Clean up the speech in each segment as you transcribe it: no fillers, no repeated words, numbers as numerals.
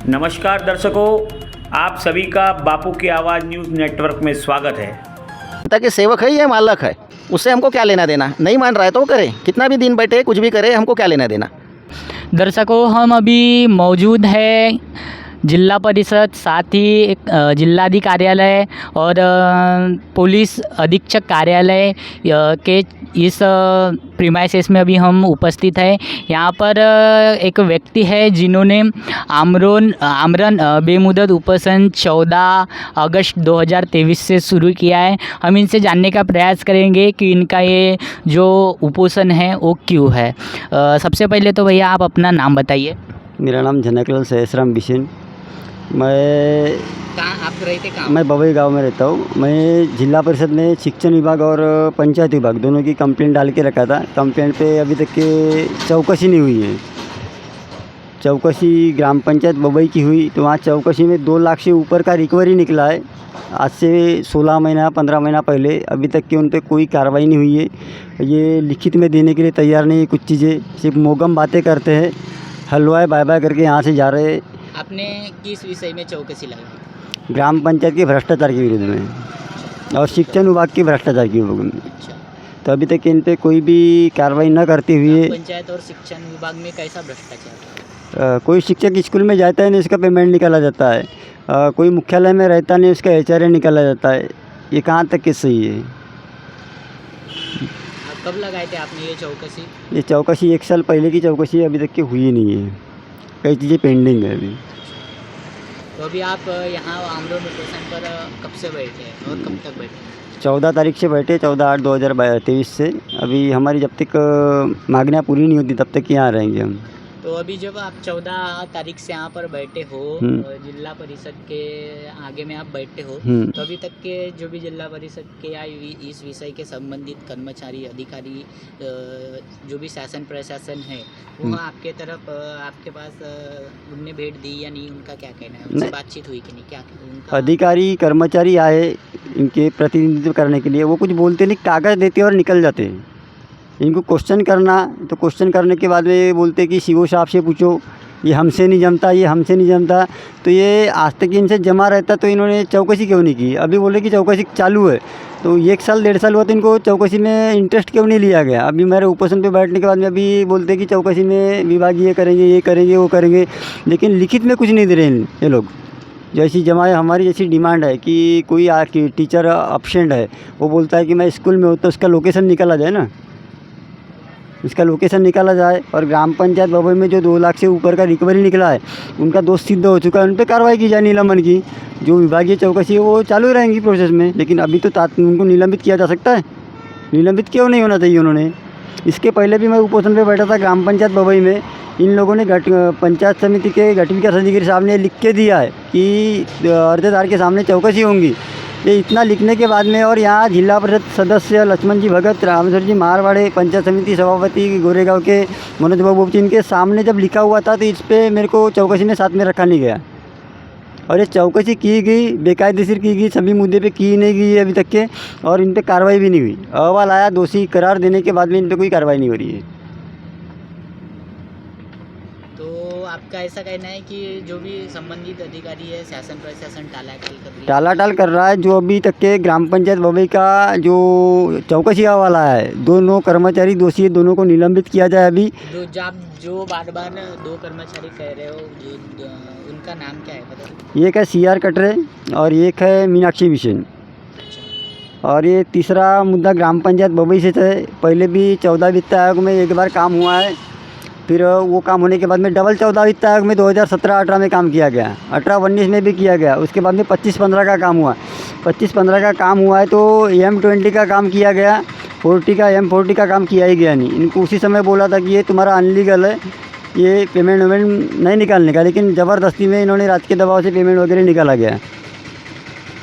नमस्कार दर्शकों, आप सभी का बापू की आवाज़ न्यूज़ नेटवर्क में स्वागत है। जनता के सेवक है या मालक है, उससे हमको क्या लेना देना। नहीं मान रहा है तो करे, कितना भी दिन बैठे कुछ भी करे, हमको क्या लेना देना। दर्शकों, हम अभी मौजूद है जिला परिषद, साथ ही एक जिलाधिकारी कार्यालय और पुलिस अधीक्षक कार्यालय के इस प्रीमाइसेस में अभी हम उपस्थित हैं। यहाँ पर एक व्यक्ति है जिन्होंने आमरण बेमुदत उपोषण 14 अगस्त 2023 से शुरू किया है। हम इनसे जानने का प्रयास करेंगे कि इनका ये जो उपोषण है वो क्यों है। सबसे पहले तो भैया आप अपना नाम बताइए। मेरा नाम जनकलाल सहसराम बिशन। मैं कहाँ आप रहते, कहाँ? मैं बबई गांव में रहता हूँ। मैं जिला परिषद में शिक्षण विभाग और पंचायत विभाग दोनों की कंप्लेंट डाल के रखा था। कंप्लेंट पे अभी तक के चौकसी नहीं हुई है। चौकसी ग्राम पंचायत बबई की हुई तो वहाँ चौकसी में 2 लाख से ऊपर का रिकवरी निकला है। आज से 16 महीना 15 महीना पहले अभी तक की उन पर कोई कार्रवाई नहीं हुई है। ये लिखित में देने के लिए तैयार नहीं है। कुछ चीज़ें सिर्फ मोगम बातें करते हैं, हलवाए बाय बाय करके यहाँ से जा रहे हैं। आपने किस विषय में चौकसी लगाई? ग्राम पंचायत के भ्रष्टाचार के विरुद्ध में और शिक्षण विभाग के भ्रष्टाचार के विरुद्ध में। अच्छा, तो अभी तक इन पे कोई भी कार्रवाई न करते हुए पंचायत और शिक्षण विभाग में कैसा भ्रष्टाचार? कोई शिक्षक स्कूल में जाता है नहीं, उसका पेमेंट निकाला जाता है। कोई मुख्यालय में रहता नहीं, उसका एचआरए निकाला जाता है। ये कहाँ तक के सही है? कब लगाए थे आपने ये चौकसी? ये चौकसी 1 साल पहले की चौकसी अभी तक की हुई नहीं है। कई चीज़ें पेंडिंग है अभी। तो अभी आप यहाँ आमरण उपोषण पर कब से बैठे हैं और कब तक बैठे? 14 तारीख से बैठे, 14/8/2023 से। अभी हमारी जब तक मांगनियाँ पूरी नहीं होती तब तक यहाँ रहेंगे हम। तो अभी जब आप 14 तारीख से यहाँ पर बैठे हो, जिला परिषद के आगे में आप बैठे हो, तो अभी तक के जो भी जिला परिषद के या इस विषय के संबंधित कर्मचारी अधिकारी जो भी शासन प्रशासन है वो आपके तरफ आपके पास उनने भेंट दी या नहीं? उनका क्या कहना है? उनसे बातचीत हुई कि नहीं? क्या उनका? अधिकारी कर्मचारी आए इनके प्रतिनिधित्व करने के लिए, वो कुछ बोलते नहीं, कागज़ देते और निकल जाते हैं। इनको क्वेश्चन करना, तो क्वेश्चन करने के बाद में बोलते कि सीओ साहब से पूछो, ये हमसे नहीं जमता, ये हमसे नहीं जमता। तो ये आज तक इनसे जमा रहता तो इन्होंने चौकसी क्यों नहीं की? अभी बोले कि चौकसी चालू है, तो 1 साल 1.5 साल हुआ तो इनको चौकसी में इंटरेस्ट क्यों नहीं लिया गया? अभी मेरे उपोषण पे बैठने के बाद में अभी बोलते कि चौकसी में विभाग ये करेंगे वो करेंगे, लेकिन लिखित में कुछ नहीं दे रहे हैं ये लोग। जैसी जमाए हमारी जैसी डिमांड है कि कोई टीचर अपसेंट है, वो बोलता है कि मैं स्कूल में हूँ, तो उसका लोकेशन निकाला जाए ना, इसका लोकेशन निकाला जाए। और ग्राम पंचायत बबई में जो 2 लाख से ऊपर का रिकवरी निकला है, उनका दोष सिद्ध हो चुका है, उन पर कार्रवाई की जाए निलंबन की। जो विभागीय चौकसी है वो चालू रहेंगी प्रोसेस में, लेकिन अभी तो उनको निलंबित किया जा सकता है। निलंबित क्यों नहीं होना चाहिए उन्होंने? इसके पहले भी मैं उपोषण पे बैठा था ग्राम पंचायत बबई में। इन लोगों ने पंचायत समिति के गठ विकास अधिकारी साहब ने लिख के दिया है कि अर्जदार के सामने चौकसी होंगी। ये इतना लिखने के बाद में, और यहाँ जिला परिषद सदस्य लक्ष्मण जी भगत, रामेश्वर जी मारवाड़े, पंचायत समिति सभापति गोरेगांव के मनोज बाबू इनके सामने जब लिखा हुआ था, तो इस पर मेरे को चौकसी में साथ में रखा नहीं गया। और ये चौकसी की गई, बेकायदेसर की गई, सभी मुद्दे पे की नहीं गई अभी तक के, और इन पर कार्रवाई भी नहीं हुई। अहवाल आया, दोषी करार देने के बाद में इन पर कोई कार्रवाई नहीं हो रही है। तो आपका ऐसा कहना है कि जो भी संबंधित अधिकारी है शासन प्रशासन टालाटाल कर रहा है। जो अभी तक के ग्राम पंचायत बबई का जो चौकसी अहवाल आया है, 2 कर्मचारी दोषी है, दोनों को निलंबित किया जाए। अभी जो बार बार 2 कर्मचारी कह रहे हो, जो उनका नाम क्या है बताइए? एक है CR कटरे और एक है मीनाक्षी बिशन। और ये तीसरा मुद्दा ग्राम पंचायत बबई से है। पहले भी 14 वित्त आयोग में एक बार काम हुआ है, फिर वो काम होने के बाद में डबल 14 वित्त आयोग में 2017-18 में काम किया गया, 18-19 में भी किया गया। उसके बाद में 25-15 का काम हुआ। 25-15 का काम हुआ है तो M20 का काम किया गया, 40 का M40 का काम किया ही गया नहीं। इनको उसी समय बोला था कि ये तुम्हारा अनलीगल है, ये पेमेंट वेमेंट नहीं निकालने का, लेकिन ज़बरदस्ती में इन्होंने राजकीय दबाव से पेमेंट वगैरह निकाला गया।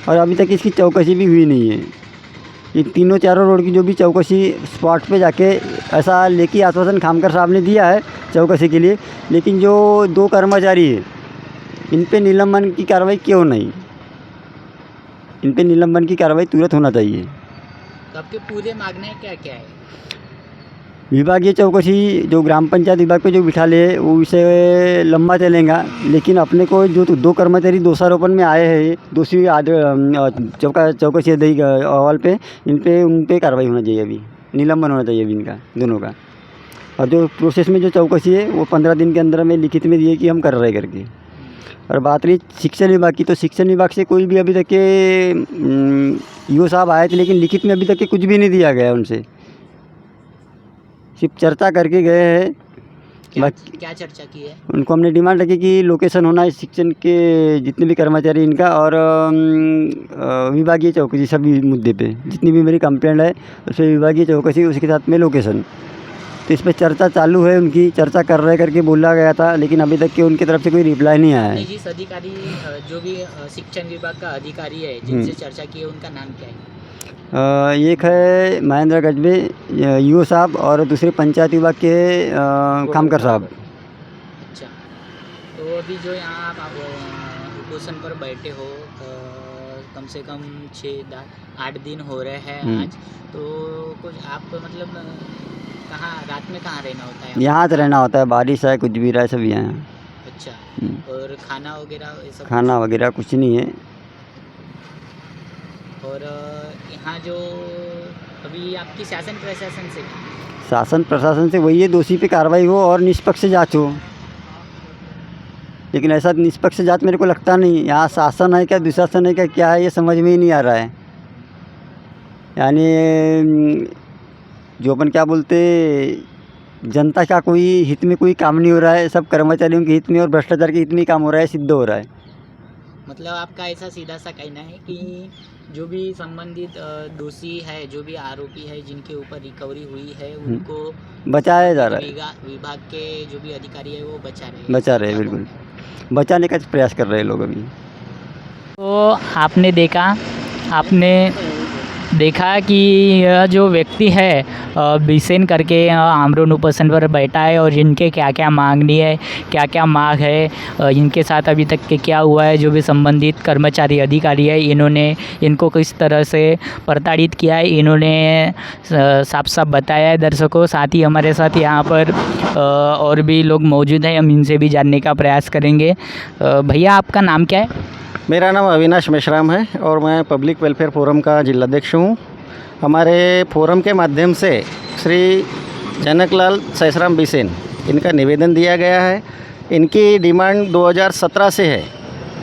और अभी तक इसकी चौकसी भी हुई नहीं है। ये 3-4 रोड की जो भी चौकसी स्पॉट पे जाके ऐसा लेके आश्वासन खामकर साहब ने दिया है चौकसी के लिए, लेकिन जो 2 कर्मचारी है इन पे निलंबन की कार्रवाई क्यों नहीं? इन पे निलंबन की कार्रवाई तुरंत होना चाहिए। तो आपके पूरे मांगने क्या क्या है? विभागीय चौकसी जो ग्राम पंचायत विभाग पे जो बिठा ले वो विषय लंबा चलेगा, लेकिन अपने को जो 2 कर्मचारी दोषारोपण में आए हैं, दोषी चौकसी अहवाल पे उन पे कार्रवाई होना चाहिए, अभी निलंबन होना चाहिए अभी इनका दोनों का। और जो प्रोसेस में जो चौकसी है वो 15 दिन के अंदर में लिखित में दिए कि हम कर रहे करके। और बात रही शिक्षण विभाग की, तो शिक्षण विभाग से कोई भी अभी तक के ईओ साहब आए थे, लेकिन लिखित में अभी तक के कुछ भी नहीं दिया गया उनसे, सिर्फ चर्चा करके गए हैं। क्या चर्चा की है? उनको हमने डिमांड रखी कि लोकेशन होना है शिक्षण के जितने भी कर्मचारी इनका, और विभागीय चौकसी सभी मुद्दे पे जितनी भी मेरी कंप्लेंट है उसमें विभागीय चौकसी, उसके साथ में लोकेशन। तो इस पर चर्चा चालू है, उनकी चर्चा कर रहे करके बोला गया था, लेकिन अभी तक के उनकी तरफ से कोई रिप्लाई नहीं आया है। जिस अधिकारी जो भी शिक्षण विभाग का अधिकारी है जिनसे चर्चा की है उनका नाम क्या है? एक है महेंद्र गजबे ईओ साहब, और दूसरे पंचायत विभाग के कामकर साहब। अच्छा, तो अभी जो यहाँ आप उपोषण पर बैठे हो, कम से कम 6-8 दिन हो रहे हैं आज, तो कुछ आप मतलब कहाँ रात में कहाँ रहना होता है? यहाँ तो रहना होता है, बारिश है कुछ भी रहा है सब यहाँ। अच्छा, और खाना वगैरह ये सब? खाना वगैरह कुछ नहीं है। और यहाँ जो अभी आपकी शासन प्रशासन से शासन प्रशासन से वही है, दोषी पे कार्रवाई हो और निष्पक्ष जांच हो, लेकिन ऐसा निष्पक्ष जांच मेरे को लगता नहीं। यहाँ शासन है क्या दुशासन है क्या है, ये समझ में ही नहीं आ रहा है। यानी जो अपन क्या बोलते, जनता का कोई हित में कोई काम नहीं हो रहा है, सब कर्मचारियों के हित में और भ्रष्टाचार के हित में काम हो रहा है, सिद्ध हो रहा है। मतलब आपका ऐसा सीधा सा कहना है कि जो भी संबंधित दोषी है, जो भी आरोपी है, जिनके ऊपर रिकवरी हुई है, उनको बचाया जा रहा है। विभाग के जो भी अधिकारी है वो बचा रहे हैं, बिल्कुल बचाने का प्रयास कर रहे हैं लोग अभी। तो आपने देखा कि यह जो व्यक्ति है बिसेन करके आमरण उपोषण पर बैठा है, और इनके क्या क्या मांगनी है, क्या क्या मांग है, इनके साथ अभी तक के क्या हुआ है, जो भी संबंधित कर्मचारी अधिकारी है इन्होंने इनको किस तरह से प्रताड़ित किया है, इन्होंने साफ साफ बताया है दर्शकों। साथ ही हमारे साथ यहाँ पर और भी लोग मौजूद हैं, हम इनसे भी जानने का प्रयास करेंगे। भैया आपका नाम क्या है? मेरा नाम अविनाश मेश्राम है और मैं पब्लिक वेलफेयर फोरम का जिलाध्यक्ष हूँ। हमारे फोरम के माध्यम से श्री जनकलाल सैसराम बिसेन इनका निवेदन दिया गया है। इनकी डिमांड 2017 से है।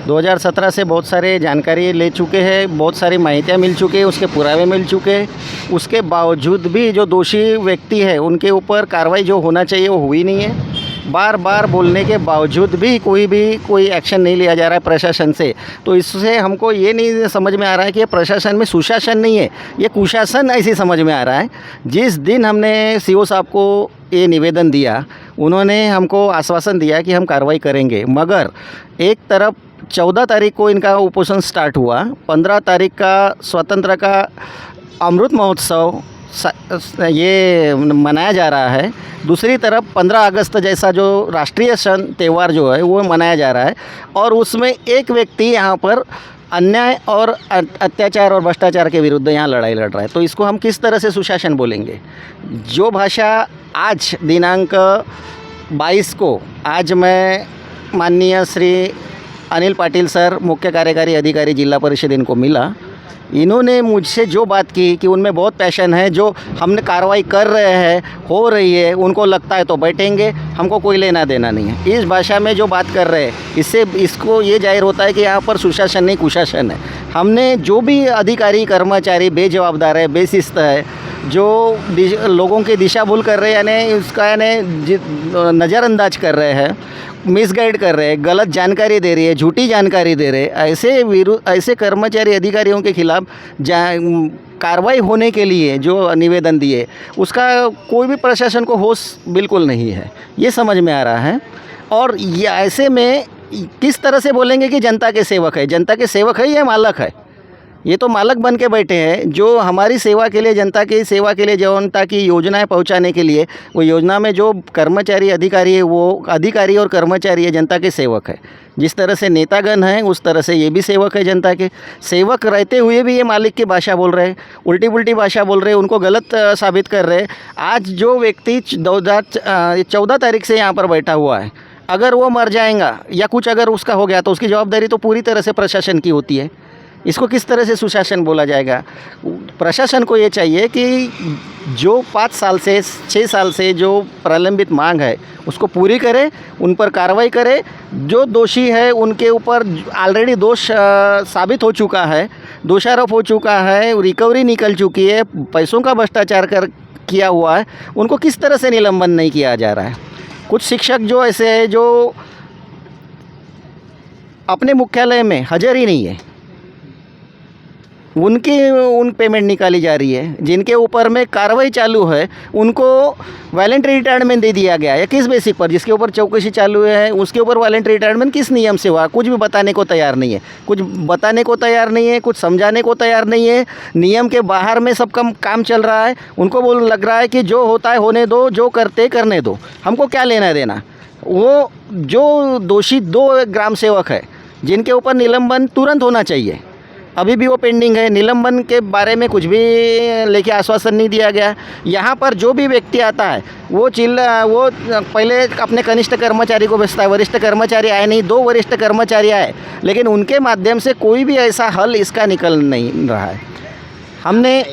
2017 से बहुत सारे जानकारी ले चुके हैं, बहुत सारी माहितियाँ मिल चुकी है, उसके पुरावे मिल चुके हैं। उसके बावजूद भी जो दोषी व्यक्ति है उनके ऊपर कार्रवाई जो होना चाहिए वो हुई नहीं है। बार बार बोलने के बावजूद भी कोई एक्शन नहीं लिया जा रहा है प्रशासन से। तो इससे हमको ये नहीं समझ में आ रहा है कि ये प्रशासन में सुशासन नहीं है, ये कुशासन ऐसे समझ में आ रहा है। जिस दिन हमने सीओ साहब को ये निवेदन दिया, उन्होंने हमको आश्वासन दिया कि हम कार्रवाई करेंगे, मगर एक तरफ 14 तारीख को इनका उपोषण स्टार्ट हुआ, 15 तारीख का स्वतंत्र का अमृत महोत्सव ये मनाया जा रहा है। दूसरी तरफ 15 अगस्त जैसा जो राष्ट्रीय त्यौहार जो है वो मनाया जा रहा है, और उसमें एक व्यक्ति यहाँ पर अन्याय और अत्याचार और भ्रष्टाचार के विरुद्ध यहाँ लड़ाई लड़ रहा है। तो इसको हम किस तरह से सुशासन बोलेंगे? जो भाषा आज दिनांक 22 को आज मैं माननीय श्री अनिल पाटिल सर, मुख्य कार्यकारी अधिकारी जिला परिषद, इनको मिला, इन्होंने मुझसे जो बात की कि उनमें बहुत पैशन है, जो हमने कार्रवाई कर रहे हैं, हो रही है, उनको लगता है तो बैठेंगे, हमको कोई लेना देना नहीं है। इस भाषा में जो बात कर रहे हैं, इससे इसको ये जाहिर होता है कि यहाँ पर सुशासन नहीं कुशासन है। हमने जो भी अधिकारी कर्मचारी बेजवाबदार है, बेशिस्त है, जो लोगों की दिशा भूल कर रहे हैं, यानी उसका नज़रअंदाज कर रहे हैं, मिसगाइड कर रहे हैं, गलत जानकारी दे रही है, झूठी जानकारी दे रहे हैं, ऐसे कर्मचारी अधिकारियों के खिलाफ कार्रवाई होने के लिए जो निवेदन दिए, उसका कोई भी प्रशासन को होश बिल्कुल नहीं है, ये समझ में आ रहा है। और ये ऐसे में किस तरह से बोलेंगे कि जनता के सेवक है? जनता के सेवक है या मालक है? ये तो मालक बन के बैठे हैं, जो हमारी सेवा के लिए, जनता की सेवा के लिए, जनता की योजनाएं पहुंचाने के लिए, वो योजना में जो कर्मचारी अधिकारी है, वो अधिकारी और कर्मचारी है, जनता के सेवक है। जिस तरह से नेतागण हैं उस तरह से ये भी सेवक है जनता के। सेवक रहते हुए भी ये मालिक की भाषा बोल रहे हैं, उल्टी पुल्टी भाषा बोल रहे हैं, उनको गलत साबित कर रहे हैं। आज जो व्यक्ति 14 तारीख से यहाँ पर बैठा हुआ है, अगर वो मर जाएगा या कुछ अगर उसका हो गया तो उसकी जवाबदारी तो पूरी तरह से प्रशासन की होती है। इसको किस तरह से सुशासन बोला जाएगा? प्रशासन को ये चाहिए कि जो 5 साल से 6 साल से जो प्रलंबित मांग है उसको पूरी करे, उन पर कार्रवाई करे। जो दोषी है उनके ऊपर ऑलरेडी दोष साबित हो चुका है, दोषारोप हो चुका है, रिकवरी निकल चुकी है, पैसों का भ्रष्टाचार किया हुआ है, उनको किस तरह से निलंबन नहीं किया जा रहा है? कुछ शिक्षक जो ऐसे हैं जो अपने मुख्यालय में हाजिर ही नहीं है, उन पेमेंट निकाली जा रही है। जिनके ऊपर में कार्रवाई चालू है उनको वॉलंटरी रिटायरमेंट दे दिया गया है। किस बेसिक पर? जिसके ऊपर चौकसी चालू है उसके ऊपर वॉलंटरी रिटायरमेंट किस नियम से हुआ? कुछ भी बताने को तैयार नहीं है, कुछ बताने को तैयार नहीं है, कुछ समझाने को तैयार नहीं है। नियम के बाहर में सब काम चल रहा है। उनको लग रहा है कि जो होता है होने दो, जो करते करने दो, हमको क्या लेना देना। वो जो दोषी 2 ग्राम सेवक है जिनके ऊपर निलंबन तुरंत होना चाहिए, अभी भी वो पेंडिंग है। निलंबन के बारे में कुछ भी लेके आश्वासन नहीं दिया गया। यहाँ पर जो भी व्यक्ति आता है वो पहले अपने कनिष्ठ कर्मचारी को भेजता है। वरिष्ठ कर्मचारी आए नहीं, 2 वरिष्ठ कर्मचारी आए, लेकिन उनके माध्यम से कोई भी ऐसा हल इसका निकल नहीं रहा है। हमने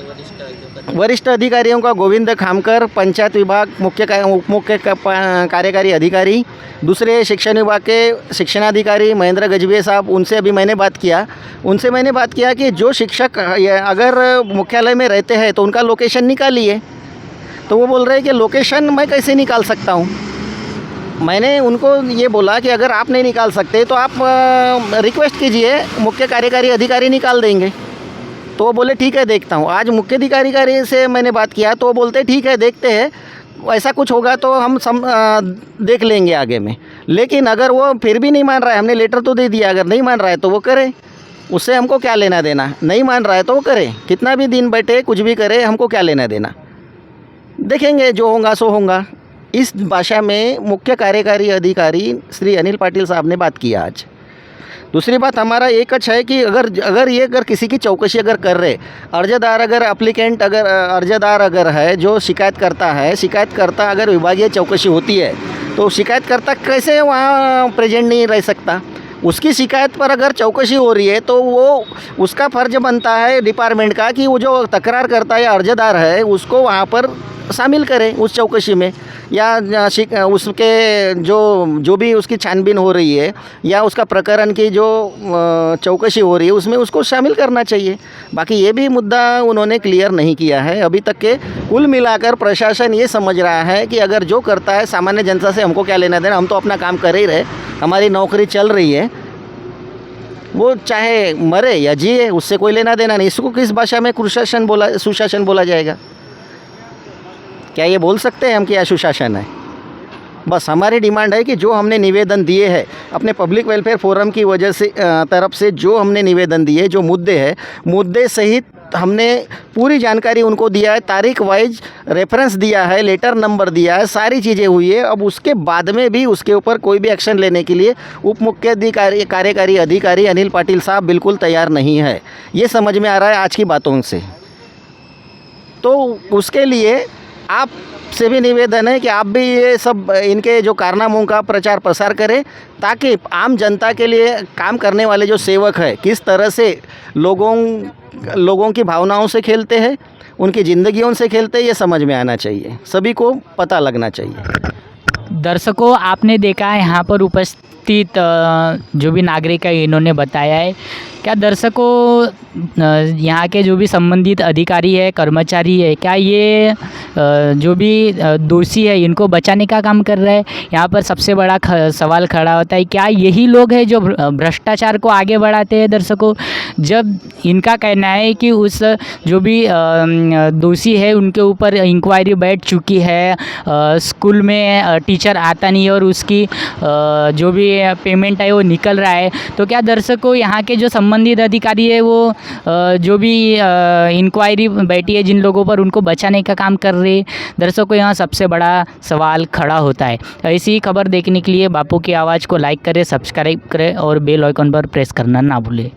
वरिष्ठ अधिकारियों का गोविंद खामकर, पंचायत विभाग उप मुख्य कार्यकारी अधिकारी, दूसरे शिक्षण विभाग के शिक्षणाधिकारी महेंद्र गजबे साहब, उनसे अभी मैंने बात किया कि जो शिक्षक अगर मुख्यालय में रहते हैं तो उनका लोकेशन निकालिए। तो वो बोल रहे हैं कि लोकेशन मैं कैसे निकाल सकता हूँ। मैंने उनको ये बोला कि अगर आप नहीं निकाल सकते तो आप रिक्वेस्ट कीजिए, मुख्य कार्यकारी अधिकारी निकाल देंगे। तो वो बोले ठीक है देखता हूँ। आज मुख्य अधिकारी से मैंने बात किया तो वो बोलते ठीक है देखते हैं, ऐसा कुछ होगा तो हम देख लेंगे आगे में। लेकिन अगर वो फिर भी नहीं मान रहा है, हमने लेटर तो दे दिया, अगर नहीं मान रहा है तो वो करे, उससे हमको क्या लेना देना। नहीं मान रहा है तो वो करे, कितना भी दिन बैठे कुछ भी करे, हमको क्या लेना देना। देखेंगे जो होगा सो होगा। इस भाषा में मुख्य कार्यकारी अधिकारी श्री अनिल पाटिल साहब ने बात किया आज। दूसरी बात हमारा एक है कि अगर किसी की चौकसी अगर कर रहे, अर्जदार अगर है जो शिकायतकर्ता अगर विभागीय चौकसी होती है तो शिकायतकर्ता कैसे वहाँ प्रेजेंट नहीं रह सकता। उसकी शिकायत पर अगर चौकसी हो रही है तो वो उसका फ़र्ज बनता है डिपार्टमेंट का कि वो जो तकरार करता है या अर्जदार है उसको वहाँ पर शामिल करें उस चौकसी में, या उसके जो भी उसकी छानबीन हो रही है या उसका प्रकरण की जो चौकसी हो रही है उसमें उसको शामिल करना चाहिए। बाकी ये भी मुद्दा उन्होंने क्लियर नहीं किया है अभी तक के। कुल मिलाकर प्रशासन ये समझ रहा है कि अगर जो करता है सामान्य जनता से हमको क्या लेना देना, हम तो अपना काम कर ही रहे, हमारी नौकरी चल रही है, वो चाहे मरे या जिए उससे कोई लेना देना नहीं। इसको किस भाषा में सुशासन बोला जाएगा? क्या ये बोल सकते हैं हम कि यह सुशासन है? बस हमारी डिमांड है कि जो हमने निवेदन दिए हैं अपने पब्लिक वेलफेयर फोरम की वजह से तरफ से जो हमने निवेदन दिए, जो मुद्दे सहित हमने पूरी जानकारी उनको दिया है, तारीख वाइज रेफरेंस दिया है, लेटर नंबर दिया है, सारी चीज़ें हुई है। अब उसके बाद में भी उसके ऊपर कोई भी एक्शन लेने के लिए उप मुख्य कार्यकारी अधिकारी अनिल पाटिल साहब बिल्कुल तैयार नहीं है। ये समझ में आ रहा है आज की बातों से। तो उसके लिए आप से भी निवेदन है कि आप भी ये सब इनके जो कारनामों का प्रचार प्रसार करें, ताकि आम जनता के लिए काम करने वाले जो सेवक है किस तरह से लोगों की भावनाओं से खेलते हैं, उनकी ज़िंदगियों से खेलते हैं, ये समझ में आना चाहिए, सभी को पता लगना चाहिए। दर्शकों, आपने देखा है यहाँ पर उपस्थित जो भी नागरिक है इन्होंने बताया है। क्या दर्शकों, यहाँ के जो भी संबंधित अधिकारी है, कर्मचारी है, क्या ये जो भी दोषी है इनको बचाने का काम कर रहे हैं? यहाँ पर सबसे बड़ा सवाल खड़ा होता है, क्या यही लोग हैं जो भ्रष्टाचार को आगे बढ़ाते हैं? दर्शकों, जब इनका कहना है कि उस जो भी दोषी है उनके ऊपर इंक्वायरी बैठ चुकी है, स्कूल में टीचर आता नहीं और उसकी जो भी पेमेंट है वो निकल रहा है, तो क्या दर्शकों यहाँ के जो संबंधित अधिकारी है वो जो भी इंक्वायरी बैठी है जिन लोगों पर उनको बचाने का काम कर रहे हैं। दर्शकों यहाँ सबसे बड़ा सवाल खड़ा होता है। ऐसी ही खबर देखने के लिए बापू की आवाज़ को लाइक करें, सब्सक्राइब करें और बेल आइकन पर प्रेस करना ना भूलें।